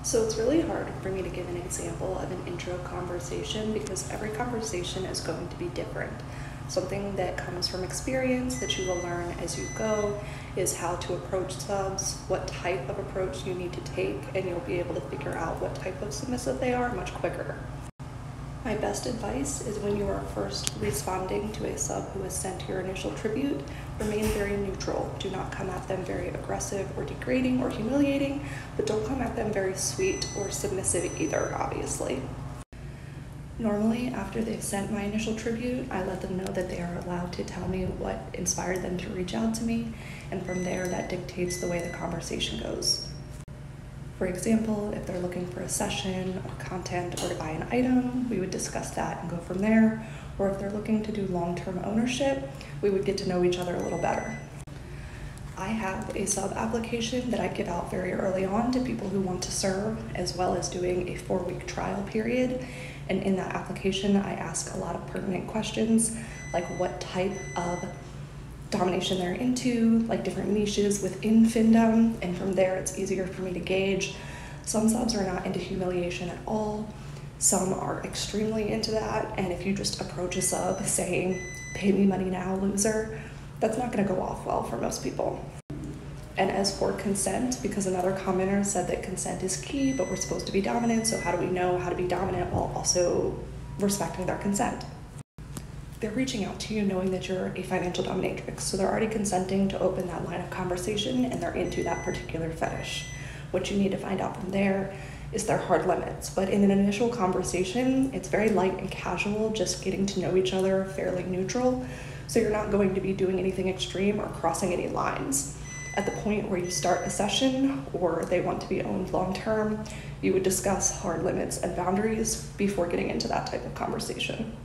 So it's really hard for me to give an example of an intro conversation because every conversation is going to be different. Something that comes from experience that you will learn as you go is how to approach subs, what type of approach you need to take, and you'll be able to figure out what type of submissive they are much quicker. My best advice is when you are first responding to a sub who has sent your initial tribute, remain very neutral. Do not come at them very aggressive or degrading or humiliating, but don't come at them very sweet or submissive either, obviously. Normally, after they've sent my initial tribute, I let them know that they are allowed to tell me what inspired them to reach out to me, and from there, that dictates the way the conversation goes. For example, if they're looking for a session or content or to buy an item, we would discuss that and go from there. Or if they're looking to do long-term ownership, we would get to know each other a little better. I have a sub application that I give out very early on to people who want to serve, as well as doing a 4-week trial period. And in that application, I ask a lot of pertinent questions, like what type of domination they're into, like different niches within Findom, and from there it's easier for me to gauge. Some subs are not into humiliation at all. Some are extremely into that, and if you just approach a sub saying, "Pay me money now, loser," that's not gonna go off well for most people. And as for consent, because another commenter said that consent is key, but we're supposed to be dominant, so how do we know how to be dominant while also respecting their consent? They're reaching out to you knowing that you're a financial dominatrix, so they're already consenting to open that line of conversation and they're into that particular fetish. What you need to find out from there is their hard limits, but in an initial conversation, it's very light and casual, just getting to know each other, fairly neutral, so you're not going to be doing anything extreme or crossing any lines. At the point where you start a session or they want to be owned long-term, you would discuss hard limits and boundaries before getting into that type of conversation.